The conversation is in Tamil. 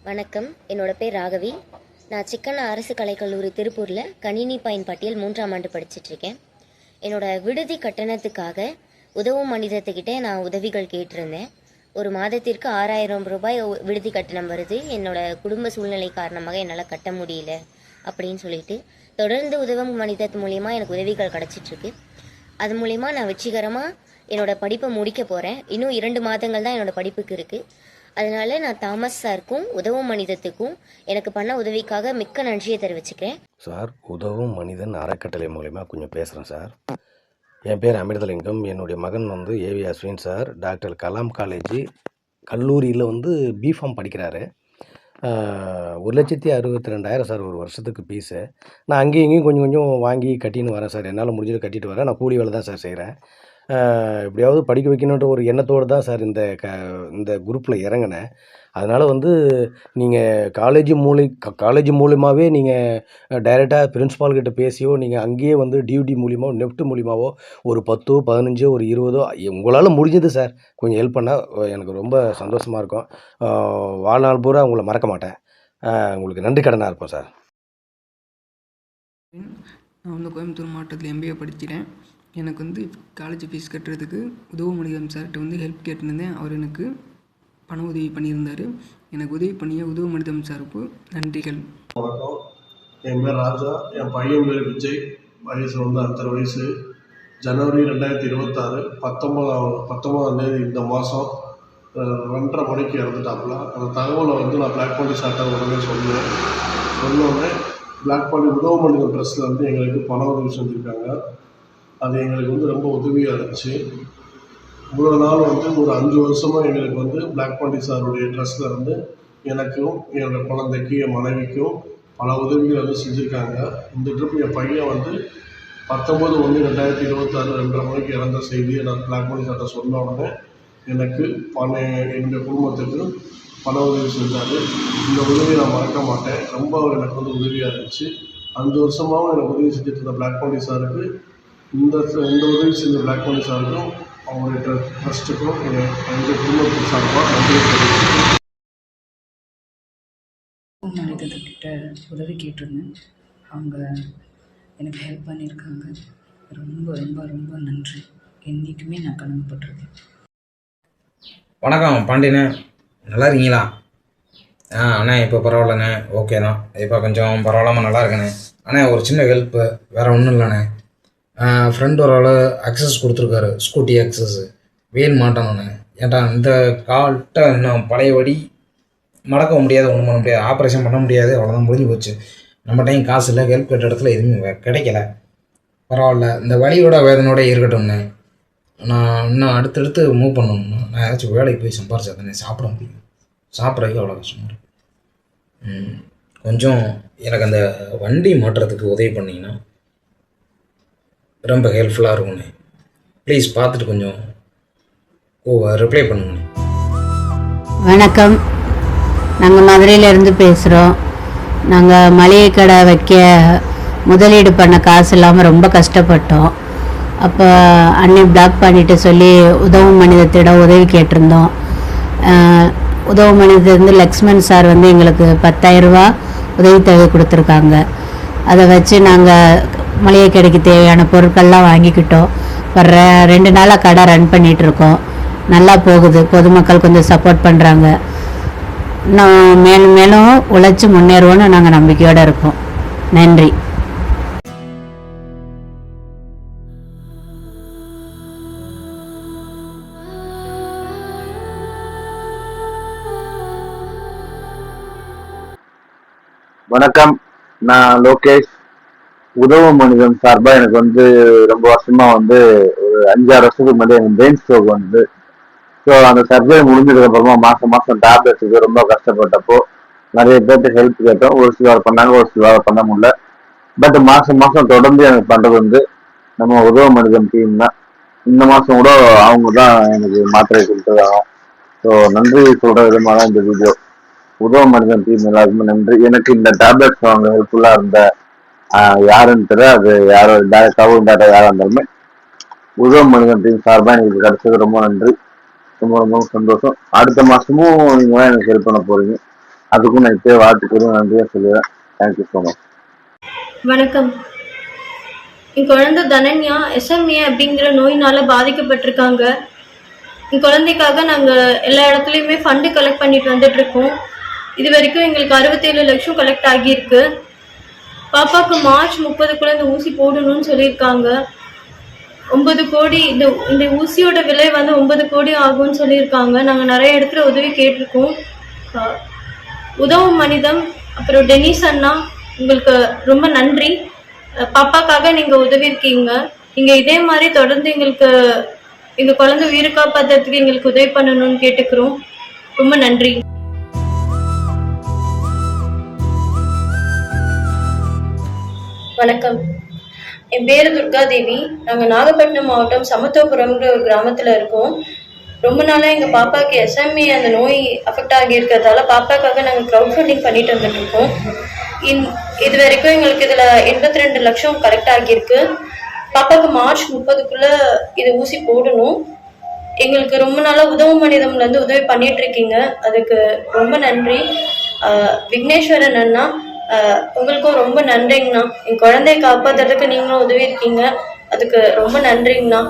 வணக்கம். என்னோட பேர் ராகவி. நான் சிக்கன அரசு கலைக்கல்லூரி திருப்பூரில் கணினி பயன்பட்டியல் 3ஆம் ஆண்டு படிச்சுட்ருக்கேன். என்னோட விடுதி கட்டணத்துக்காக உதவும் மனிதத்துக்கிட்டே நான் உதவிகள் கேட்டிருந்தேன். ஒரு மாதத்திற்கு 6000 ரூபாய் விடுதி கட்டணம் வருது. என்னோட குடும்ப சூழ்நிலை காரணமாக என்னால் கட்ட முடியல அப்படின்னு சொல்லிட்டு தொடர்ந்து உதவும் மனிதத்து மூலிமா எனக்கு உதவிகள் கிடச்சிட்ருக்கு. அது மூலிமா நான் வெற்றிகரமாக என்னோட படிப்பை முடிக்க போகிறேன். இன்னும் 2 மாதங்கள் தான் என்னோட படிப்புக்கு இருக்குது. அதனால நான் தாமஸ் சாருக்கும் உதவும் மனிதத்துக்கும் எனக்கு பண்ண உதவிக்காக மிக்க நன்றியை தெரிவிச்சுக்கிறேன். சார், உதவும் மனிதன் அறக்கட்டளை மூலிமா கொஞ்சம் பேசுகிறேன் சார். என் பேர் அமிர்தலிங்கம். என்னுடைய மகன் A V Ashwin sir doctor Kalam college கல்லூரியில் பிஃபார்ம் படிக்கிறாரு. 1,62,200 சார் ஒரு வருஷத்துக்கு ஃபீஸு. நான் அங்கேயும் இங்கேயும் கொஞ்சம் கொஞ்சம் வாங்கி கட்டின்னு வரேன் சார். என்னால் முடிஞ்சது கட்டிட்டு வரேன். நான் கூலி வேலை தான் சார் செய்கிறேன். எப்படியாவது படிக்க வைக்கணுன்ற ஒரு எண்ணத்தோடு தான் சார் இந்த குரூப்பில் இறங்கினேன். அதனால் நீங்கள் காலேஜ் மூலியமாகவே நீங்கள் டைரெக்டாக பிரின்ஸ்பால்கிட்ட பேசியோ, நீங்கள் அங்கேயே டியூடி மூலியமாவோ, நெஃப்ட் மூலியமாவோ ஒரு 10, 15, ஒரு 20 உங்களால் முடிஞ்சது சார் கொஞ்சம் ஹெல்ப் பண்ணால் எனக்கு ரொம்ப சந்தோஷமாக இருக்கும். வாழ்நாள் பூரா உங்களை மறக்க மாட்டேன். உங்களுக்கு நன்றி கடனாக இருப்போம் சார். நான் கோயம்புத்தூர் மாவட்டத்தில் எம்பிஏ படிக்கிறேன். எனக்கு காலேஜ் ஃபீஸ் கட்டுறதுக்கு உதவும் மனிதன் சார்கிட்ட ஹெல்ப் கேட்டிருந்தேன். அவர் எனக்கு பண உதவி பண்ணியிருந்தார். எனக்கு உதவி பண்ணிய உதவும் மனிதன் சாருக்கு நன்றிகள். வணக்கம். என் பேர் ராஜா. என் பையன் பேர் விஜய். வயசு 5 வயசு. ஜனவரி 2026 19ஆம் தேதி இந்த மாதம் 2:30 மணிக்கு இறந்துட்டாப்புல. அந்த தகவலை நான் பிளாக் பாண்டி சார்ட்ட உடனே சொன்னோடனே பிளாக் பாண்டி உதவும் மனிதன் ட்ரஸ்ட்டில் எங்களுக்கு பண உதவி செஞ்சுருக்காங்க. அது எங்களுக்கு ரொம்ப உதவியாக இருந்துச்சு. இவ்வளோ நாள் ஒரு 5 வருஷமாக எங்களுக்கு பிளாக் பாண்டி சாருடைய ட்ரஸ்ட்டில் எனக்கும் என்னோடய குழந்தைக்கு என் மனைவிக்கும் பல உதவிகள் செஞ்சுருக்காங்க. இந்த ட்ரிப் என் பையன் 19/1/2026 2:30 மணிக்கு இறந்த செய்தியை நான் பிளாக் பாண்டி சார்ட்ட சொன்ன உடனே எனக்கு என்னுடைய குடும்பத்துக்கு பண உதவி செஞ்சார். இந்த உதவியை நான் மறக்க மாட்டேன். ரொம்ப எனக்கு உதவியாக இருந்துச்சு. 5 வருஷமாகவும் எனக்கு உதவி செஞ்சுட்டு இருந்த பிளாக் பாண்டி சாருக்கு இந்த உதவி செஞ்ச பிளாக் பாண்டி சாருக்கும் அவங்களுடைய ட்ரஸ்ட்டுக்கும் எங்கள் குடும்பத்துக்கு சார்பாக நன்றி தெரிவிச்சுக்கிறேன். மனிதர்கிட்ட உதவி கேட்டிருந்தேன். அவங்க எனக்கு ஹெல்ப் பண்ணியிருக்காங்க. ரொம்ப ரொம்ப ரொம்ப நன்றி. என்றைக்குமே நான் கடமைப்பட்டிருக்கேன். வணக்கம் பாண்டியண்ணே, நல்லா இருக்கீங்களா? அண்ணா இப்போ பரவாயில்லண்ணே, ஓகே தான். இப்போ கொஞ்சம் பரவாயில்லாமல் நல்லா இருக்கண்ணே. அண்ணே ஒரு சின்ன ஹெல்ப்பு, வேறு ஒன்றும் இல்லைண்ணே. ஃப்ரெண்ட் ஒரு ஆள் அக்சஸ் கொடுத்துருக்காரு, ஸ்கூட்டி அக்சஸ் வெயில் மாட்டணுண்ணே. ஏன்டா இந்த கால்கிட்ட இன்னும் பழையபடி மடக்க முடியாது, ஒன்றும் பண்ண முடியாது, ஆப்ரேஷன் பண்ண முடியாது, அவ்வளோதான், முடிஞ்சு போச்சு. நம்ம டைம் காசு இல்லை, ஹெல்ப் கேட்ட இடத்துல எதுவுமே கிடைக்கல. பரவாயில்ல, இந்த வலியோட வேதனையோட இருக்கட்டும்ண்ணே. நான் இன்னும் அடுத்தடுத்து மூவ் பண்ணணும்ண்ணா. நான் ஏதாச்சும் வேலைக்கு போய் சம்பாரிச்சா தானே சாப்பிட முடியும். சாப்பிட்றதுக்கு அவ்வளோ கஷ்டமாக இருக்குது. கொஞ்சம் எனக்கு அந்த வண்டி மாட்டுறதுக்கு உதவி பண்ணிங்கன்னா ரொம்ப ஹெல்ப்ஃபுல்லாக இருக்கும்ண்ணே. ப்ளீஸ் பார்த்துட்டு கொஞ்சம் ரிப்ளை பண்ணுங்கண்ணே. வணக்கம். நாங்கள் மதுரையிலேருந்து பேசுகிறோம். நாங்கள் மளிகை கடை வைக்க முதலீடு பண்ண காசு இல்லாமல் ரொம்ப கஷ்டப்பட்டோம். அப்போ அன்னை பிளாக் பண்ணிட்டு சொல்லி உதவும் மனிதத்திடம் உதவி கேட்டிருந்தோம். உதவும் மனிதத்திலிருந்து லக்ஷ்மண் சார் எங்களுக்கு 10,000 ரூபா உதவித்தொகை கொடுத்துருக்காங்க. அதை வச்சு நாங்கள் மளிகை கடைக்கு தேவையான பொருட்கள்லாம் வாங்கிக்கிட்டோம். வர்ற 2 நாளாக கடை ரன் பண்ணிகிட்ருக்கோம். நல்லா போகுது. பொதுமக்கள் கொஞ்சம் சப்போர்ட் பண்ணுறாங்க. இன்னும் மேலும் மேலும் உழைச்சி முன்னேறுவோன்னு நாங்கள் நம்பிக்கையோடு இருக்கோம். நன்றி. வணக்கம். நான் லோகேஷ். உதவும் மனிதன் சார்பா எனக்கு ரொம்ப வருஷமா ஒரு 5-6 வருஷத்துக்கு முன்னாடி எனக்கு பிரெயின் ஸ்ட்ரோக் ஸோ அந்த சர்ஜரி முடிஞ்சதுக்கு அப்புறமா மாசம் டேப்லெட்ஸுக்கு ரொம்ப கஷ்டப்பட்டப்போ நிறைய பேர்த்து ஹெல்ப் கேட்டோம். ஒரு சிலர் பண்ணாங்க, ஒரு சிலர் பண்ண முடியல. பட் மாசம் தொடர்ந்து எனக்கு பண்றது நம்ம உதவும் மனிதன் டீம் தான். இந்த மாசம் கூட அவங்க தான் எனக்கு மாத்திரை கொடுத்துருக்காங்க. ஸோ நன்றி சொல்ற விதமாக தான் இந்த வீடியோ. உதவும் மனிதன் டீம் எல்லாருக்குமே நன்றி. எனக்கு இந்த டேப்லெட்ஸ் வாங்க ஹெல்ப்ஃபுல்லா இருந்த யாருன்னு தெரியல, அது யாரோ டேரக்டாகவும் இன்டேரக்டா யாரா இருந்தாலுமே உதவும் மனிதன் டீம் சார்பா எனக்கு கிடைச்சது ரொம்ப நன்றி. ரொம்ப ரொம்ப சந்தோஷம். அடுத்த மாசமும் நீங்க தான் எனக்கு ஹெல்ப் பண்ண போறீங்க. அதுக்கும் நான் இப்போயே வாழ்த்துக்களும் நன்றியாக சொல்லுவேன். Thank you so much. வணக்கம். என் குழந்தை தனன்யா SMA அப்படிங்கிற நோயினால பாதிக்கப்பட்டிருக்காங்க. என் குழந்தைக்காக நாங்கள் எல்லா இடத்துலையுமே ஃபண்டு கலெக்ட் பண்ணிட்டு வந்துட்டு இருக்கோம். இது வரைக்கும் எங்களுக்கு 67 லட்சம் கலெக்ட் ஆகியிருக்கு. பாப்பாவுக்கு மார்ச் 30க்குள்ள இந்த ஊசி போடணும்னு சொல்லியிருக்காங்க. 9 கோடி இந்த ஊசியோட விலை வந்து 9 கோடி ஆகும்னு சொல்லியிருக்காங்க. நாங்கள் நிறைய இடத்துல உதவி கேட்டிருக்கோம். உதவும் மனிதம் அப்புறம் டெனிஸ் அண்ணா, உங்களுக்கு ரொம்ப நன்றி. பாப்பாக்காக நீங்கள் உதவி இருக்கீங்க. நீங்கள் இதே மாதிரி தொடர்ந்து எங்களுக்கு எங்கள் குழந்தை உயிரை காப்பாற்றுறதுக்கு எங்களுக்கு உதவி பண்ணணும்னு கேட்டுக்கிறோம். ரொம்ப நன்றி. வணக்கம். என் பேர் துர்காதேவி. நாங்கள் நாகப்பட்டினம் மாவட்டம் சமத்துவபுரம்ங்கிற ஒரு கிராமத்தில் இருக்கோம். ரொம்ப நாளாக எங்கள் பாப்பாவுக்கு SMA அந்த நோய் அஃபெக்ட் ஆகியிருக்கிறதால பாப்பாக்காக நாங்கள் க்ரௌட் ஃபண்டிங் பண்ணிட்டு வந்துட்டுருக்கோம். இது வரைக்கும் எங்களுக்கு இதில் 82 லட்சம் கலெக்ட் ஆகியிருக்கு. பாப்பாவுக்கு மார்ச் 30க்குள்ளே இது ஊசி போடணும். எங்களுக்கு ரொம்ப நாளாக உதவும் மனிதம்லேருந்து உதவி பண்ணிட்டு இருக்கீங்க, அதுக்கு ரொம்ப நன்றி. விக்னேஸ்வரன் அண்ணா, உங்களுக்கும் ரொம்ப நன்றிங்கண்ணா. என் குழந்தைய காப்பாற்றுறதுக்கு நீங்களும் உதவி இருக்கீங்க, அதுக்கு ரொம்ப நன்றிங்கண்ணா.